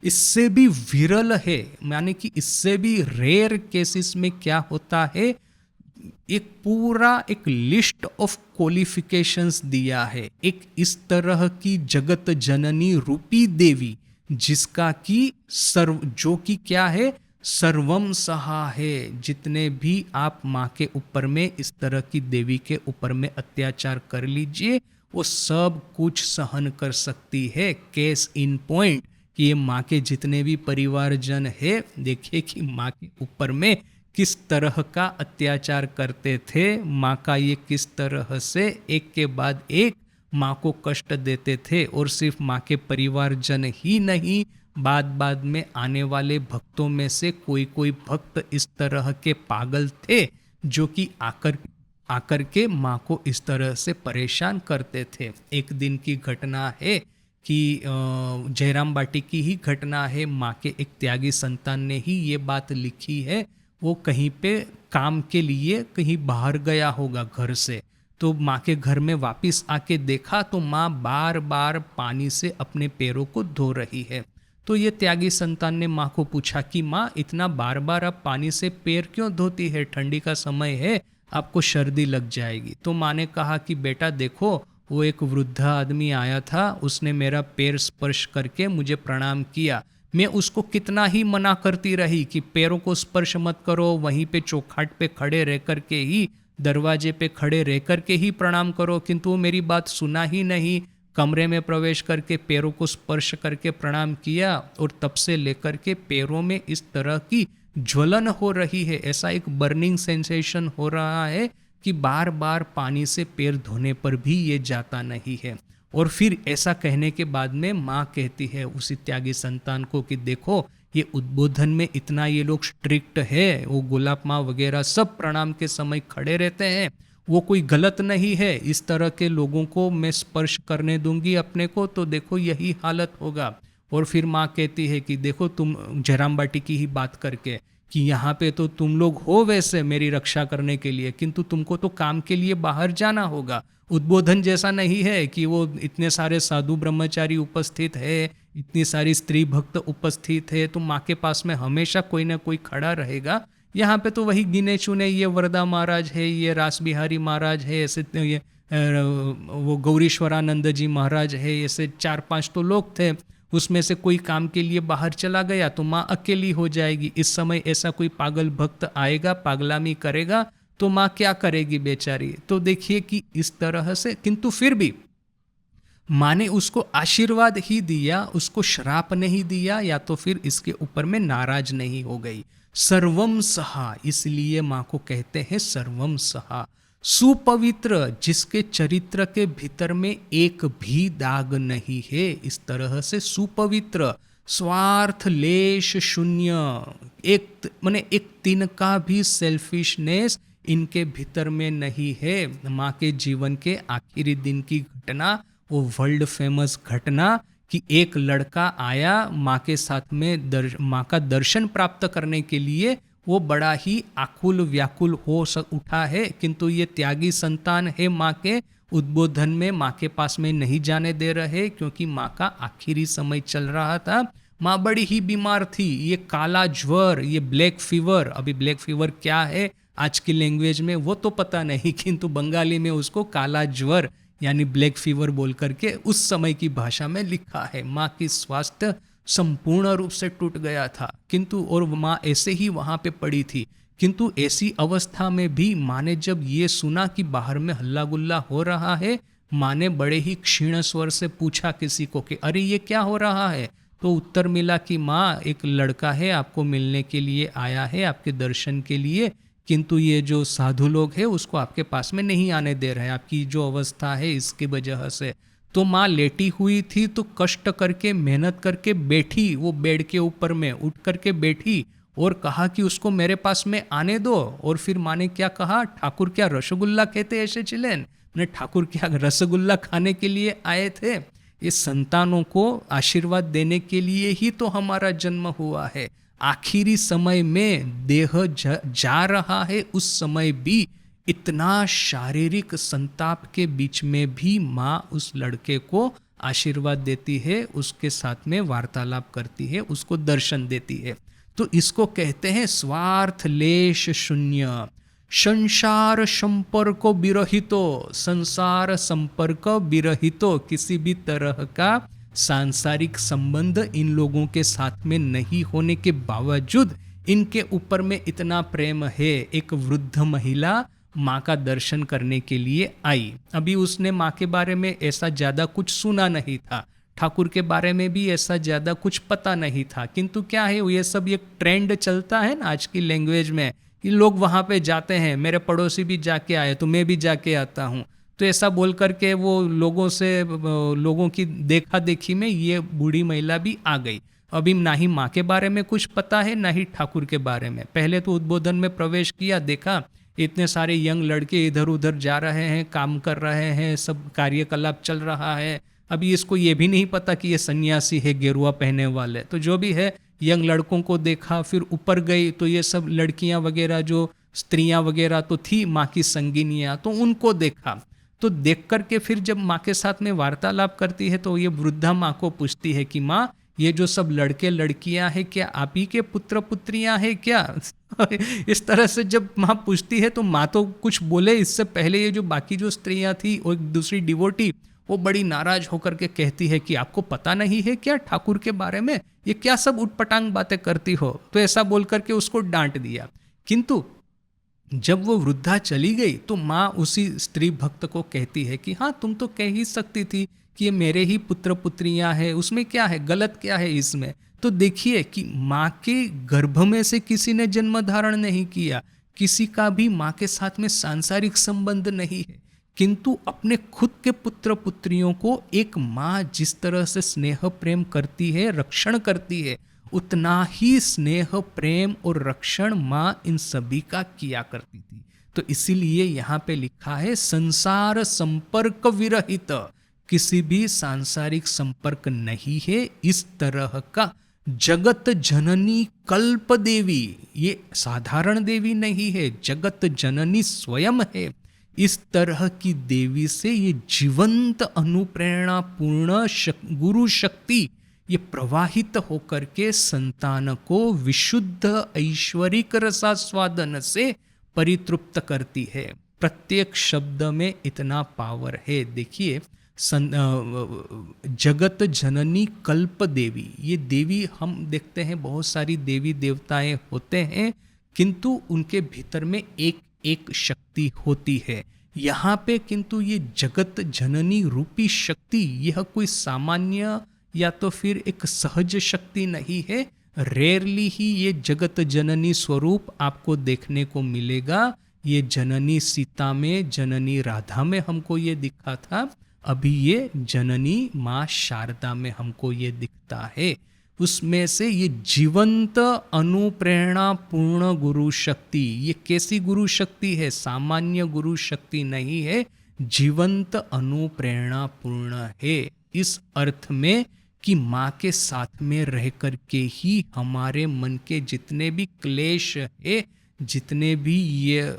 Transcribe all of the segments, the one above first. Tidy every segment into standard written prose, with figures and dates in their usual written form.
इससे भी विरल है, यानी कि इससे भी रेयर केसेस में क्या होता है, एक पूरा एक लिस्ट ऑफ क्वालिफिकेशंस दिया है। एक इस तरह की जगत जननी रूपी देवी जिसका कि सर्व, जो कि क्या है, सर्वम सहा है। जितने भी आप माँ के ऊपर में, इस तरह की देवी के ऊपर में अत्याचार कर लीजिए, वो सब कुछ सहन कर सकती है। केस इन पॉइंट कि ये माँ के जितने भी परिवारजन है, देखिए कि माँ के ऊपर में किस तरह का अत्याचार करते थे। माँ का ये किस तरह से एक के बाद एक माँ को कष्ट देते थे। और सिर्फ माँ के परिवारजन ही नहीं, बाद बाद में आने वाले भक्तों में से कोई कोई भक्त इस तरह के पागल थे जो कि आकर आकर के माँ को इस तरह से परेशान करते थे। एक दिन की घटना है कि जयराम बाटी की ही घटना है। माँ के एक त्यागी संतान ने ही ये बात लिखी है। वो कहीं पे काम के लिए कहीं बाहर गया होगा घर से, तो माँ के घर में वापस आके देखा तो माँ बार बार पानी से अपने पैरों को धो रही है। तो ये त्यागी संतान ने माँ को पूछा कि माँ, इतना बार बार आप पानी से पैर क्यों धोती है, ठंडी का समय है, आपको सर्दी लग जाएगी। तो माँ ने कहा कि बेटा देखो, वो एक वृद्ध आदमी आया था, उसने मेरा पैर स्पर्श करके मुझे प्रणाम किया। मैं उसको कितना ही मना करती रही कि पैरों को स्पर्श मत करो, वहीं पे चौखाट पे खड़े रह कर के ही, दरवाजे पे खड़े रह कर के ही प्रणाम करो, किंतु वो मेरी बात सुना ही नहीं। कमरे में प्रवेश करके पैरों को स्पर्श करके प्रणाम किया, और तब से लेकर के पैरों में इस तरह की ज्वलन हो रही है, ऐसा एक बर्निंग सेंसेशन हो रहा है कि बार बार पानी से पैर धोने पर भी ये जाता नहीं है। और फिर ऐसा कहने के बाद में माँ कहती है उसी त्यागी संतान को कि देखो, ये उद्बोधन में इतना ये लोग स्ट्रिक्ट है, वो गुलाब माँ वगैरह सब प्रणाम के समय खड़े रहते हैं, वो कोई गलत नहीं है। इस तरह के लोगों को मैं स्पर्श करने दूंगी अपने को, तो देखो यही हालत होगा। और फिर माँ कहती है कि देखो, तुम जयराम बाटी की ही बात करके, कि यहाँ पे तो तुम लोग हो वैसे मेरी रक्षा करने के लिए, किंतु तुमको तो काम के लिए बाहर जाना होगा। उद्बोधन जैसा नहीं है कि वो इतने सारे साधु ब्रह्मचारी उपस्थित है, इतनी सारी स्त्री भक्त उपस्थित है, तो माँ के पास में हमेशा कोई ना कोई खड़ा रहेगा। यहाँ पे तो वही गिने चुने, ये वरदा महाराज है, ये रास बिहारी महाराज है, ऐसे ये वो गौरीश्वरानंद जी महाराज है, ऐसे 4-5 तो लोग थे। उसमें से कोई काम के लिए बाहर चला गया तो माँ अकेली हो जाएगी। इस समय ऐसा कोई पागल भक्त आएगा, पागलामी करेगा, तो माँ क्या करेगी बेचारी। तो देखिए कि इस तरह से, किंतु फिर भी माँ ने उसको आशीर्वाद ही दिया, उसको श्राप नहीं दिया, या तो फिर इसके ऊपर में नाराज नहीं हो गई। सर्वम सहा, इसलिए माँ को कहते हैं सर्वम सहा। सुपवित्र, जिसके चरित्र के भीतर में एक भी दाग नहीं है, इस तरह से सुपवित्र, स्वार्थ लेश शून्य, एक माने एक तिनका भी सेल्फिशनेस इनके भीतर में नहीं है। माँ के जीवन के आखिरी दिन की घटना, वो वर्ल्ड फेमस घटना कि एक लड़का आया माँ के साथ में माँ का दर्शन प्राप्त करने के लिए, वो बड़ा ही आकुल व्याकुल हो उठा है, किंतु ये त्यागी संतान है माँ के उद्बोधन में माँ के पास में नहीं जाने दे रहे, क्योंकि माँ का आखिरी समय चल रहा था। माँ बड़ी ही बीमार थी, ये काला ज्वर, ये ब्लैक फीवर, अभी ब्लैक फीवर क्या है आज की लैंग्वेज में वो तो पता नहीं, किंतु बंगाली में उसको काला ज्वर यानी ब्लैक फीवर बोल करके उस समय की भाषा में लिखा है। माँ की स्वास्थ्य संपूर्ण रूप से टूट गया था, किंतु और माँ ऐसे ही वहाँ पे पड़ी थी। किंतु ऐसी अवस्था में भी माँ ने जब ये सुना कि बाहर में हल्ला गुल्ला हो रहा है, माँ ने बड़े ही क्षीण स्वर से पूछा किसी को कि अरे ये क्या हो रहा है। तो उत्तर मिला कि माँ, एक लड़का है आपको मिलने के लिए आया है, आपके दर्शन के लिए, किंतु ये जो साधु लोग हैं उसको आपके पास में नहीं आने दे रहे हैं, आपकी जो अवस्था है इसकी वजह से। तो माँ लेटी हुई थी, तो कष्ट करके मेहनत करके बैठी, वो बेड के ऊपर में उठ करके बैठी और कहा कि उसको मेरे पास में आने दो। और फिर माँ ने क्या कहा, ठाकुर क्या रसगुल्ला कहते ऐसे चिलेन, मैंने ठाकुर क्या रसगुल्ला खाने के लिए आए थे। ये संतानों को आशीर्वाद देने के लिए ही तो हमारा जन्म हुआ है। आखिरी समय में देह जा रहा है, उस समय भी इतना शारीरिक संताप के बीच में भी माँ उस लड़के को आशीर्वाद देती है, उसके साथ में वार्तालाप करती है, उसको दर्शन देती है। तो इसको कहते हैं स्वार्थ लेश शून्य, संसार संपर्क विरहितो, संसार संपर्क विरहितो, किसी भी तरह का सांसारिक संबंध इन लोगों के साथ में नहीं होने के बावजूद इनके ऊपर में इतना प्रेम है। एक वृद्ध महिला माँ का दर्शन करने के लिए आई। अभी उसने माँ के बारे में ऐसा ज़्यादा कुछ सुना नहीं था, ठाकुर के बारे में भी ऐसा ज़्यादा कुछ पता नहीं था, किंतु क्या है, ये सब एक ट्रेंड चलता है ना आज की लैंग्वेज में कि लोग वहाँ पे जाते हैं, मेरे पड़ोसी भी जाके आए तो मैं भी जाके आता हूँ। तो ऐसा बोल करके वो लोगों की देखा देखी में ये बूढ़ी महिला भी आ गई। अभी ना ही माँ के बारे में कुछ पता है, ना ही ठाकुर के बारे में। पहले तो उद्बोधन में प्रवेश किया, देखा इतने सारे यंग लड़के इधर उधर जा रहे हैं, काम कर रहे हैं, सब कार्यकलाप चल रहा है। अभी इसको ये भी नहीं पता कि ये सन्यासी है गेरुआ पहने वाले। तो जो भी है, यंग लड़कों को देखा, फिर ऊपर गई तो ये सब लड़कियां वगैरह, जो स्त्रियां वगैरह तो थी माँ की संगिनियाँ, तो उनको देखा। तो देख करके फिर जब माँ के साथ में वार्तालाप करती है तो ये वृद्धा माँ को पूछती है कि माँ, ये जो सब लड़के लड़कियां हैं क्या आप ही के पुत्र पुत्रियां हैं क्या? इस तरह से जब माँ पूछती है तो माँ तो कुछ बोले इससे पहले ये जो बाकी जो स्त्रियां थी और एक दूसरी डिवोटी, वो बड़ी नाराज होकर के कहती है कि आपको पता नहीं है क्या ठाकुर के बारे में, ये क्या सब उटपटांग बातें करती हो। तो ऐसा बोल करके उसको डांट दिया। किंतु जब वो वृद्धा चली गई तो माँ उसी स्त्री भक्त को कहती है कि हाँ, तुम तो कह ही सकती थी कि ये मेरे ही पुत्र पुत्रियां हैं, उसमें क्या है, गलत क्या है इसमें। तो देखिए कि माँ के गर्भ में से किसी ने जन्म धारण नहीं किया, किसी का भी माँ के साथ में सांसारिक संबंध नहीं है, किंतु अपने खुद के पुत्र पुत्रियों को एक माँ जिस तरह से स्नेह प्रेम करती है, रक्षण करती है, उतना ही स्नेह प्रेम और रक्षण माँ इन सभी का किया करती थी। तो इसीलिए यहाँ पे लिखा है संसार संपर्क विरहित, किसी भी सांसारिक संपर्क नहीं है, इस तरह का जगत जननी कल्प देवी, ये साधारण देवी नहीं है, जगत जननी स्वयं है। इस तरह की देवी से ये जीवंत अनुप्रेरणा पूर्ण गुरु शक्ति ये प्रवाहित होकर के संतान को विशुद्ध ऐश्वरिक रसास्वादन से परितृप्त करती है। प्रत्येक शब्द में इतना पावर है। देखिए, जगत जननी कल्प देवी, ये देवी हम देखते हैं बहुत सारी देवी देवताएं होते हैं, किंतु उनके भीतर में एक एक शक्ति होती है। यहाँ पे किंतु ये जगत जननी रूपी शक्ति, यह कोई सामान्य या तो फिर एक सहज शक्ति नहीं है। रेयरली ही ये जगत जननी स्वरूप आपको देखने को मिलेगा। ये जननी सीता में, जननी राधा में हमको ये दिखा था, अभी ये जननी माँ शारदा में हमको ये दिखता है। उसमें से ये जीवंत अनुप्रेरणा पूर्ण गुरु शक्ति, ये कैसी गुरु शक्ति है? सामान्य गुरु शक्ति नहीं है, जीवंत अनुप्रेरणा पूर्ण है। इस अर्थ में कि माँ के साथ में रह कर के ही हमारे मन के जितने भी क्लेश है, जितने भी ये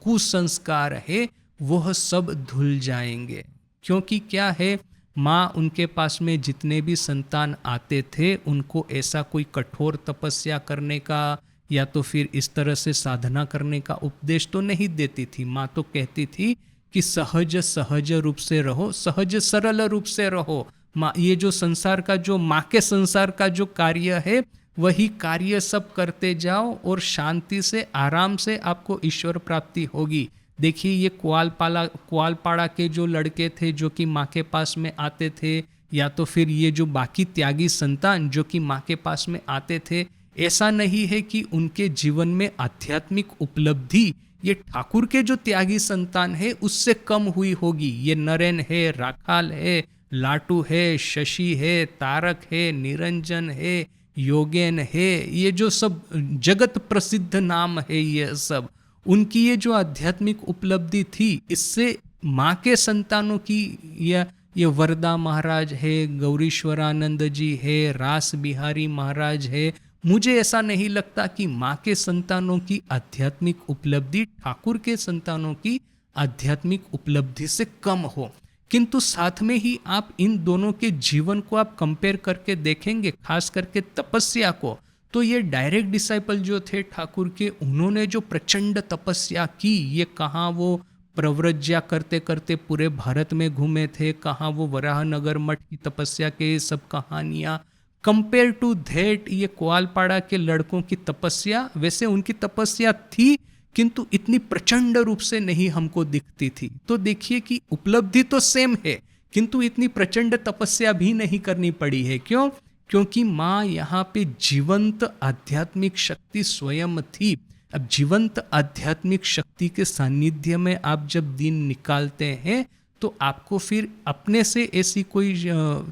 कुसंस्कार है, वह सब धुल जाएंगे। क्योंकि क्या है, माँ उनके पास में जितने भी संतान आते थे उनको ऐसा कोई कठोर तपस्या करने का या तो फिर इस तरह से साधना करने का उपदेश तो नहीं देती थी। माँ तो कहती थी कि सहज रूप से रहो, सहज सरल रूप से रहो। माँ, ये जो संसार का, जो माँ के संसार का जो कार्य है, वही कार्य सब करते जाओ और शांति से, आराम से आपको ईश्वर प्राप्ति होगी। देखिए, ये कुआलपाड़ा के जो लड़के थे जो कि माँ के पास में आते थे, या तो फिर ये जो बाकी त्यागी संतान जो कि माँ के पास में आते थे, ऐसा नहीं है कि उनके जीवन में आध्यात्मिक उपलब्धि ये ठाकुर के जो त्यागी संतान है उससे कम हुई होगी। ये नरेन है, राखाल है, लाटू है, शशि है, तारक है, निरंजन है, योगेन है, ये जो सब जगत प्रसिद्ध नाम है, ये सब उनकी ये जो आध्यात्मिक उपलब्धि थी, इससे माँ के संतानों की ये वरदा महाराज है, गौरीश्वरानंद जी है, रास बिहारी महाराज है, मुझे ऐसा नहीं लगता कि माँ के संतानों की आध्यात्मिक उपलब्धि ठाकुर के संतानों की आध्यात्मिक उपलब्धि से कम हो। किंतु साथ में ही आप इन दोनों के जीवन को आप कंपेयर करके देखेंगे, खास करके तपस्या को, तो ये डायरेक्ट डिसाइपल जो थे ठाकुर के, उन्होंने जो प्रचंड तपस्या की, ये कहाँ वो प्रव्रज्या करते करते पूरे भारत में घूमे थे, कहाँ वो वराहनगर मठ की तपस्या के सब कहानियाँ, कंपेयर टू दैट ये कोआलपाड़ा के लड़कों की तपस्या, वैसे उनकी तपस्या थी किंतु इतनी प्रचंड रूप से नहीं हमको दिखती थी। तो देखिए कि उपलब्धि तो सेम है किंतु इतनी प्रचंड तपस्या भी नहीं करनी पड़ी है। क्यों? क्योंकि माँ यहाँ पे जीवंत आध्यात्मिक शक्ति स्वयं थी। अब जीवंत आध्यात्मिक शक्ति के सानिध्य में आप जब दिन निकालते हैं तो आपको फिर अपने से ऐसी कोई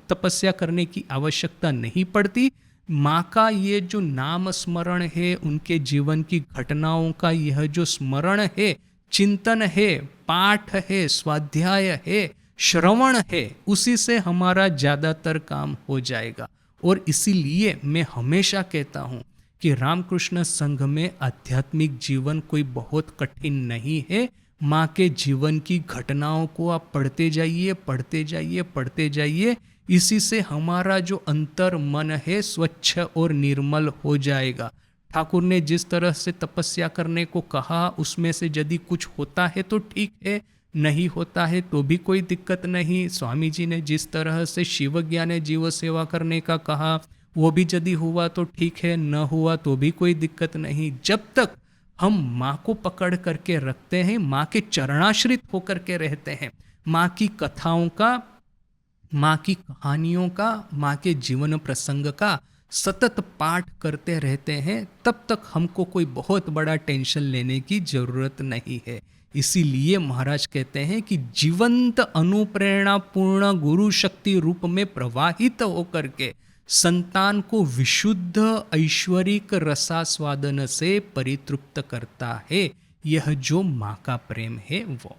तपस्या करने की आवश्यकता नहीं पड़ती। माँ का ये जो नाम स्मरण है, उनके जीवन की घटनाओं का यह जो स्मरण है, चिंतन है, पाठ है, स्वाध्याय है, श्रवण है, उसी से हमारा ज़्यादातर काम हो जाएगा। और इसीलिए मैं हमेशा कहता हूँ कि रामकृष्ण संघ में आध्यात्मिक जीवन कोई बहुत कठिन नहीं है। माँ के जीवन की घटनाओं को आप पढ़ते जाइए, पढ़ते जाइए, पढ़ते जाइए, इसी से हमारा जो अंतर मन है स्वच्छ और निर्मल हो जाएगा। ठाकुर ने जिस तरह से तपस्या करने को कहा, उसमें से यदि कुछ होता है तो ठीक है, नहीं होता है तो भी कोई दिक्कत नहीं। स्वामी जी ने जिस तरह से शिव ज्ञान जीव सेवा करने का कहा, वो भी यदि हुआ तो ठीक है, न हुआ तो भी कोई दिक्कत नहीं। जब तक हम माँ को पकड़ करके रखते हैं, माँ के चरणाश्रित होकर के रहते हैं, माँ की कथाओं का, माँ की कहानियों का, माँ के जीवन प्रसंग का सतत पाठ करते रहते हैं, तब तक हमको कोई बहुत बड़ा टेंशन लेने की जरूरत नहीं है। इसीलिए महाराज कहते हैं कि जीवंत अनुप्रेरणा पूर्ण गुरु शक्ति रूप में प्रवाहित होकर के संतान को विशुद्ध ऐश्वरिक रसास्वादन से परितृप्त करता है। यह जो माँ का प्रेम है वो।